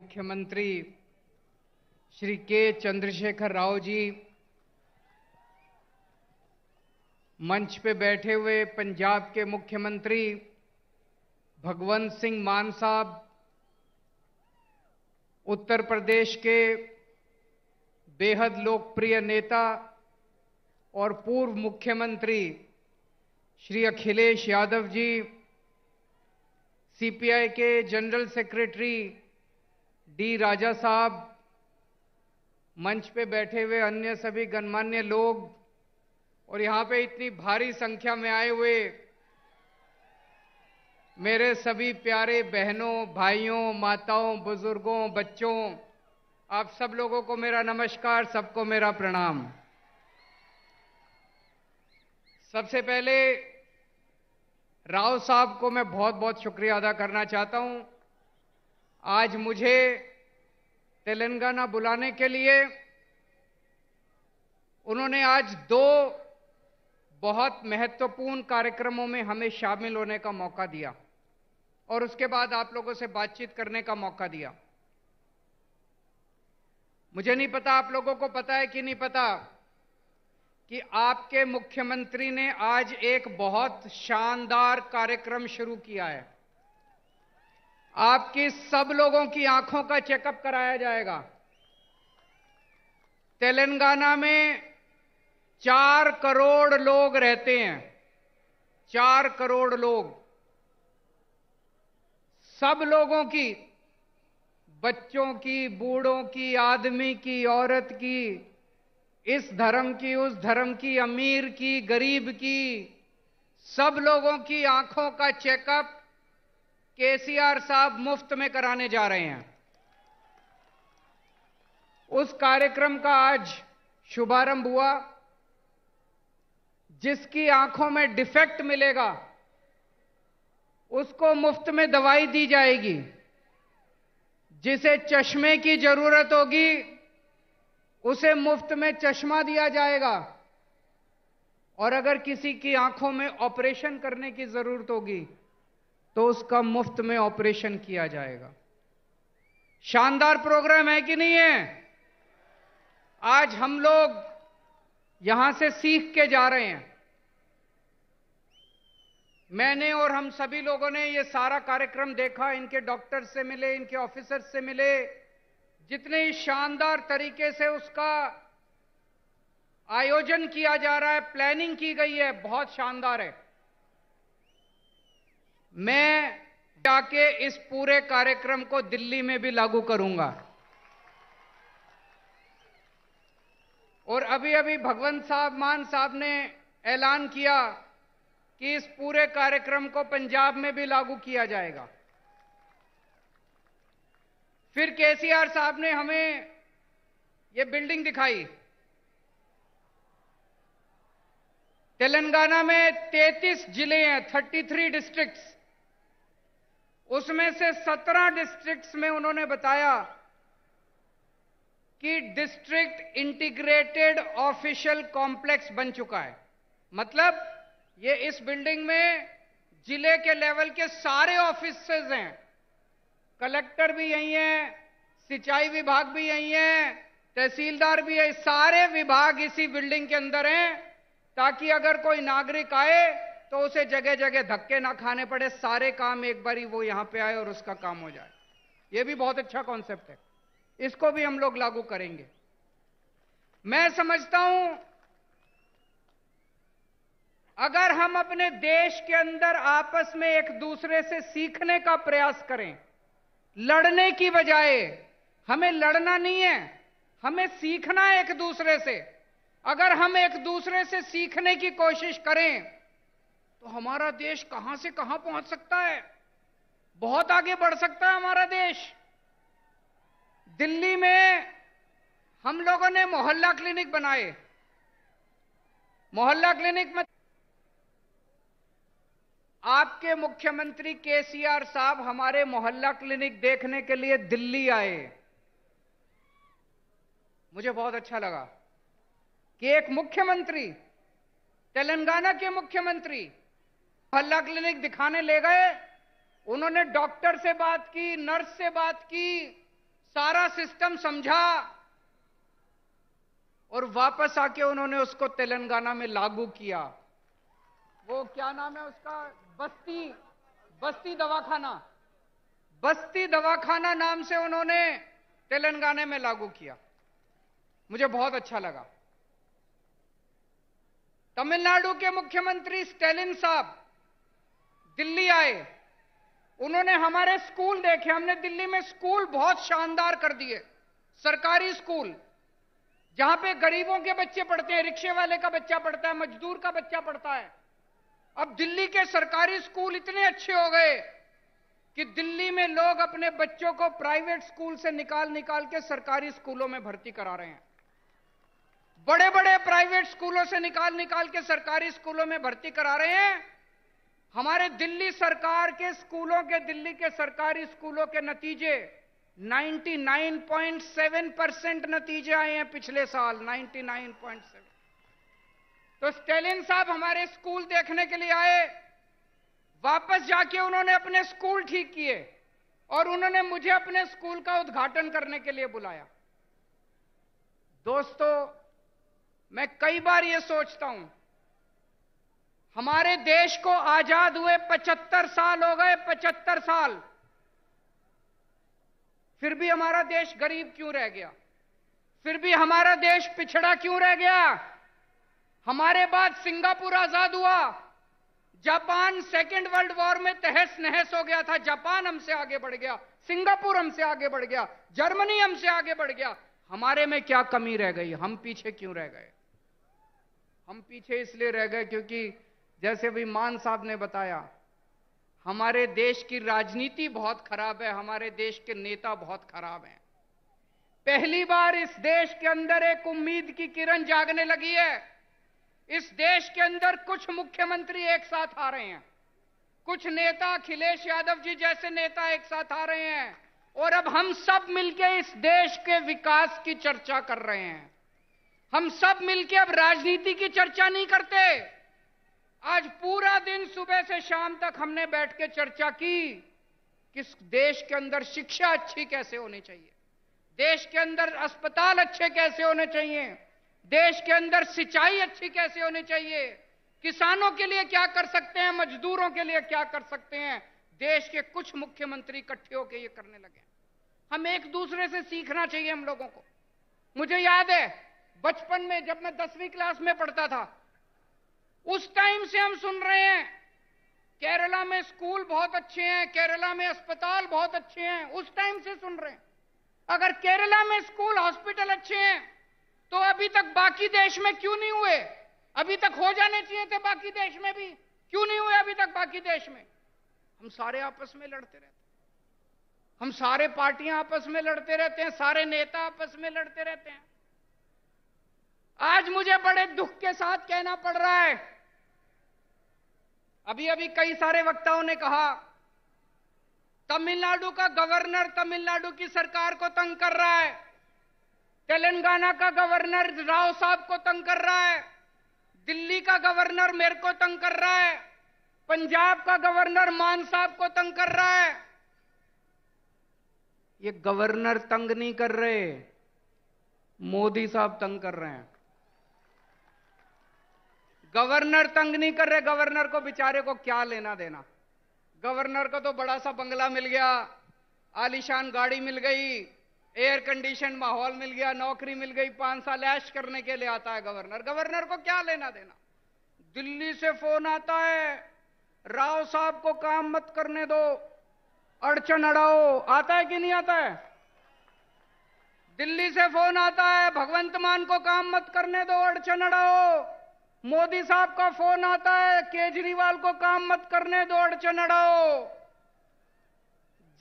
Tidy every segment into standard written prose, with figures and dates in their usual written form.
मुख्यमंत्री श्री के चंद्रशेखर राव जी, मंच पे बैठे हुए पंजाब के मुख्यमंत्री भगवंत सिंह मान साहब, उत्तर प्रदेश के बेहद लोकप्रिय नेता और पूर्व मुख्यमंत्री श्री अखिलेश यादव जी, सीपीआई के जनरल सेक्रेटरी डी राजा साहब, मंच पे बैठे हुए अन्य सभी गणमान्य लोग और यहां पे इतनी भारी संख्या में आए हुए मेरे सभी प्यारे बहनों, भाइयों, माताओं, बुजुर्गों, बच्चों, आप सब लोगों को मेरा नमस्कार, सबको मेरा प्रणाम। सबसे पहले राव साहब को मैं बहुत बहुत शुक्रिया अदा करना चाहता हूं। आज मुझे तेलंगाना बुलाने के लिए उन्होंने आज दो बहुत महत्वपूर्ण कार्यक्रमों में हमें शामिल होने का मौका दिया और उसके बाद आप लोगों से बातचीत करने का मौका दिया। मुझे नहीं पता आप लोगों को पता है कि नहीं पता कि आपके मुख्यमंत्री ने आज एक बहुत शानदार कार्यक्रम शुरू किया है। आपकी सब लोगों की आंखों का चेकअप कराया जाएगा। तेलंगाना में 4 करोड़ लोग रहते हैं, 4 करोड़ लोग। सब लोगों की, बच्चों की, बूढ़ों की, आदमी की, औरत की, इस धर्म की, उस धर्म की, अमीर की, गरीब की, सब लोगों की आंखों का चेकअप केसीआर साहब मुफ्त में कराने जा रहे हैं। उस कार्यक्रम का आज शुभारंभ हुआ। जिसकी आंखों में डिफेक्ट मिलेगा उसको मुफ्त में दवाई दी जाएगी। जिसे चश्मे की जरूरत होगी उसे मुफ्त में चश्मा दिया जाएगा और अगर किसी की आंखों में ऑपरेशन करने की जरूरत होगी तो उसका मुफ्त में ऑपरेशन किया जाएगा। शानदार प्रोग्राम है कि नहीं है? आज हम लोग यहां से सीख के जा रहे हैं। मैंने और हम सभी लोगों ने ये सारा कार्यक्रम देखा, इनके डॉक्टर से मिले, इनके ऑफिसर से मिले, जितने शानदार तरीके से उसका आयोजन किया जा रहा है, प्लानिंग की गई है, बहुत शानदार है। मैं जाके इस पूरे कार्यक्रम को दिल्ली में भी लागू करूंगा और अभी अभी भगवंत साहब मान साहब ने ऐलान किया कि इस पूरे कार्यक्रम को पंजाब में भी लागू किया जाएगा। फिर केसीआर साहब ने हमें ये बिल्डिंग दिखाई। तेलंगाना में 33 जिले हैं, 33 डिस्ट्रिक्ट्स। उसमें से 17 डिस्ट्रिक्ट्स में उन्होंने बताया कि डिस्ट्रिक्ट इंटीग्रेटेड ऑफिशियल कॉम्प्लेक्स बन चुका है। मतलब ये इस बिल्डिंग में जिले के लेवल के सारे ऑफिसेज हैं। कलेक्टर भी यही है, सिंचाई विभाग भी यही है, तहसीलदार भी है, सारे विभाग इसी बिल्डिंग के अंदर हैं ताकि अगर कोई नागरिक आए तो उसे जगह जगह धक्के ना खाने पड़े, सारे काम एक बारी वो यहां पे आए और उसका काम हो जाए। ये भी बहुत अच्छा कॉन्सेप्ट है, इसको भी हम लोग लागू करेंगे। मैं समझता हूं अगर हम अपने देश के अंदर आपस में एक दूसरे से सीखने का प्रयास करें, लड़ने की बजाय, हमें लड़ना नहीं है, हमें सीखना है एक दूसरे से। अगर हम एक दूसरे से सीखने की कोशिश करें तो हमारा देश कहां से कहां पहुंच सकता है, बहुत आगे बढ़ सकता है हमारा देश। दिल्ली में हम लोगों ने मोहल्ला क्लिनिक बनाए। मोहल्ला क्लिनिक में आपके मुख्यमंत्री केसीआर साहब हमारे मोहल्ला क्लिनिक देखने के लिए दिल्ली आए। मुझे बहुत अच्छा लगा कि एक मुख्यमंत्री, तेलंगाना के मुख्यमंत्री मोहल्ला क्लिनिक दिखाने ले गए। उन्होंने डॉक्टर से बात की, नर्स से बात की, सारा सिस्टम समझा और वापस आके उन्होंने उसको तेलंगाना में लागू किया। वो क्या नाम है उसका, बस्ती दवाखाना, बस्ती दवाखाना नाम से उन्होंने तेलंगाना में लागू किया। मुझे बहुत अच्छा लगा। तमिलनाडु के मुख्यमंत्री स्टैलिन साहब दिल्ली आए, उन्होंने हमारे स्कूल देखे। हमने दिल्ली में स्कूल बहुत शानदार कर दिए, सरकारी स्कूल जहां पे गरीबों के बच्चे पढ़ते हैं, रिक्शे वाले का बच्चा पढ़ता है, मजदूर का बच्चा पढ़ता है। अब दिल्ली के सरकारी स्कूल इतने अच्छे हो गए कि दिल्ली में लोग अपने बच्चों को प्राइवेट स्कूल से निकाल निकाल के सरकारी स्कूलों में भर्ती करा रहे हैं। बड़े बड़े प्राइवेट स्कूलों से निकाल निकाल के सरकारी स्कूलों में भर्ती करा रहे हैं। हमारे दिल्ली सरकार के स्कूलों के, दिल्ली के सरकारी स्कूलों के नतीजे 99.7% नतीजे आए हैं पिछले साल, 99.7। तो स्टैलिन साहब हमारे स्कूल देखने के लिए आए, वापस जाके उन्होंने अपने स्कूल ठीक किए और उन्होंने मुझे अपने स्कूल का उद्घाटन करने के लिए बुलाया। दोस्तों, मैं कई बार यह सोचता हूं, हमारे देश को आजाद हुए 75 साल हो गए, 75 साल, फिर भी हमारा देश गरीब क्यों रह गया? फिर भी हमारा देश पिछड़ा क्यों रह गया? हमारे बाद सिंगापुर आजाद हुआ, जापान सेकेंड वर्ल्ड वॉर में तहस नहस हो गया था, जापान हमसे आगे बढ़ गया, सिंगापुर हमसे आगे बढ़ गया, जर्मनी हमसे आगे बढ़ गया। हमारे में क्या कमी रह गई? हम पीछे क्यों रह गए? हम पीछे इसलिए रह गए क्योंकि जैसे अभी मान साहब ने बताया, हमारे देश की राजनीति बहुत खराब है, हमारे देश के नेता बहुत खराब हैं। पहली बार इस देश के अंदर एक उम्मीद की किरण जागने लगी है। इस देश के अंदर कुछ मुख्यमंत्री एक साथ आ रहे हैं, कुछ नेता, अखिलेश यादव जी जैसे नेता एक साथ आ रहे हैं और अब हम सब मिलकर इस देश के विकास की चर्चा कर रहे हैं। हम सब मिलकर अब राजनीति की चर्चा नहीं करते। आज पूरा दिन सुबह से शाम तक हमने बैठ के चर्चा की कि देश के अंदर शिक्षा अच्छी कैसे होनी चाहिए, देश के अंदर अस्पताल अच्छे कैसे होने चाहिए, देश के अंदर सिंचाई अच्छी कैसे होनी चाहिए, किसानों के लिए क्या कर सकते हैं, मजदूरों के लिए क्या कर सकते हैं। देश के कुछ मुख्यमंत्री इकट्ठे होकर ये करने लगे। हम एक दूसरे से सीखना चाहिए हम लोगों को। मुझे याद है बचपन में जब मैं 10वीं क्लास में पढ़ता था, उस टाइम से हम सुन रहे हैं केरला में स्कूल बहुत अच्छे हैं, केरला में अस्पताल बहुत अच्छे हैं। उस टाइम से सुन रहे हैं। अगर केरला में स्कूल, हॉस्पिटल अच्छे हैं तो अभी तक बाकी देश में क्यों नहीं हुए? अभी तक हो जाने चाहिए थे बाकी देश में भी, क्यों नहीं हुए अभी तक बाकी देश में? हम सारे आपस में लड़ते रहते हैं, हम सारे पार्टियां आपस में लड़ते रहते हैं, सारे नेता आपस में लड़ते रहते हैं। आज मुझे बड़े दुख के साथ कहना पड़ रहा है, अभी अभी कई सारे वक्ताओं ने कहा तमिलनाडु का गवर्नर तमिलनाडु की सरकार को तंग कर रहा है, तेलंगाना का गवर्नर राव साहब को तंग कर रहा है, दिल्ली का गवर्नर मेरे को तंग कर रहा है, पंजाब का गवर्नर मान साहब को तंग कर रहा है। ये गवर्नर तंग नहीं कर रहे, मोदी साहब तंग कर रहे हैं। गवर्नर तंग नहीं कर रहे। गवर्नर को बेचारे को क्या लेना देना? गवर्नर को तो बड़ा सा बंगला मिल गया, आलीशान गाड़ी मिल गई, एयर कंडीशन माहौल मिल गया, नौकरी मिल गई, 5 साल ऐश करने के लिए आता है गवर्नर। गवर्नर को क्या लेना देना? दिल्ली से फोन आता है, राव साहब को काम मत करने दो, अड़चन अड़ाओ। आता है कि नहीं आता है? दिल्ली से फोन आता है, भगवंत मान को काम मत करने दो, अड़चन अड़ाओ। मोदी साहब का फोन आता है, केजरीवाल को काम मत करने दो, अड़चन अड़ाओ।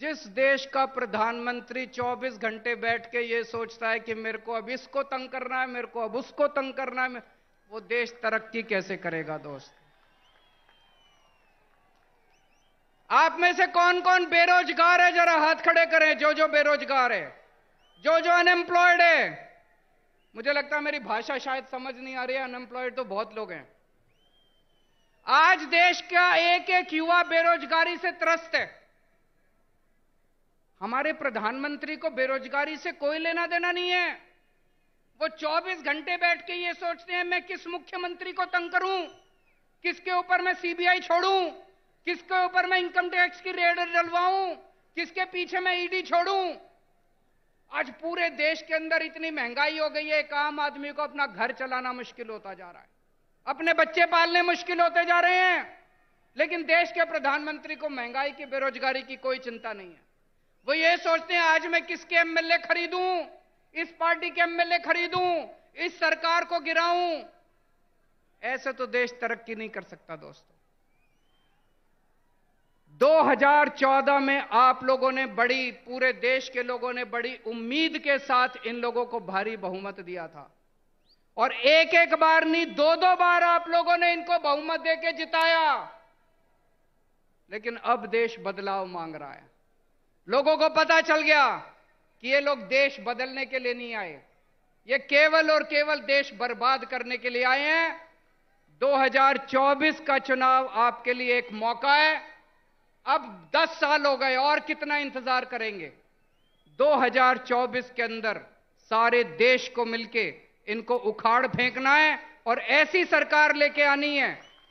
जिस देश का प्रधानमंत्री 24 घंटे बैठ के ये सोचता है कि मेरे को अब इसको तंग करना है, मेरे को अब उसको तंग करना है, वो देश तरक्की कैसे करेगा? दोस्त, आप में से कौन कौन बेरोजगार है? जरा हाथ खड़े करें। जो जो बेरोजगार है, जो जो अनएम्प्लॉयड है। मुझे लगता है मेरी भाषा शायद समझ नहीं आ रही है, अनएम्प्लॉयड तो बहुत लोग हैं। आज देश का एक एक युवा बेरोजगारी से त्रस्त है। हमारे प्रधानमंत्री को बेरोजगारी से कोई लेना देना नहीं है। वो 24 घंटे बैठ के ये सोचते हैं मैं किस मुख्यमंत्री को तंग करूं, किसके ऊपर मैं सीबीआई छोड़ूं, किसके ऊपर मैं इनकम टैक्स की रेड डलवाऊं, किसके पीछे मैं ईडी छोड़ूं। आज पूरे देश के अंदर इतनी महंगाई हो गई है, एक आम आदमी को अपना घर चलाना मुश्किल होता जा रहा है, अपने बच्चे पालने मुश्किल होते जा रहे हैं। लेकिन देश के प्रधानमंत्री को महंगाई की, बेरोजगारी की कोई चिंता नहीं है। वो ये सोचते हैं आज मैं किसके एमएलए खरीदूं, इस पार्टी के एमएलए खरीदूं, इस सरकार को गिराऊं। ऐसे तो देश तरक्की नहीं कर सकता दोस्तों। 2014 में आप लोगों ने पूरे देश के लोगों ने बड़ी उम्मीद के साथ इन लोगों को भारी बहुमत दिया था, और एक एक बार नहीं, दो दो बार आप लोगों ने इनको बहुमत देके जिताया। लेकिन अब देश बदलाव मांग रहा है। लोगों को पता चल गया कि ये लोग देश बदलने के लिए नहीं आए, ये केवल और केवल देश बर्बाद करने के लिए आए हैं। 2024 का चुनाव आपके लिए एक मौका है। अब 10 साल हो गए, और कितना इंतजार करेंगे। 2024 के अंदर सारे देश को मिलके इनको उखाड़ फेंकना है, और ऐसी सरकार लेके आनी है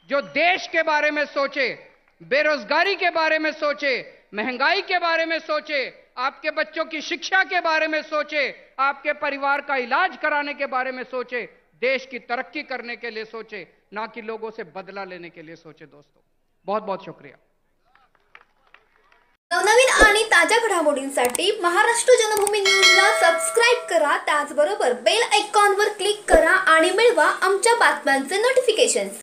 जो देश के बारे में सोचे, बेरोजगारी के बारे में सोचे, महंगाई के बारे में सोचे, आपके बच्चों की शिक्षा के बारे में सोचे, आपके परिवार का इलाज कराने के बारे में सोचे, देश की तरक्की करने के लिए सोचे, ना कि लोगों से बदला लेने के लिए सोचे। दोस्तों बहुत बहुत शुक्रिया। नवनवीन आणि ताज्या घडामोडींसाठी महाराष्ट्र जनभूमी न्यूजला सबस्क्राइब करा, त्याचबरोबर बेल आयकॉनवर क्लिक करा आणि मिळवा आमच्या बातम्यांचे नोटिफिकेशन्स।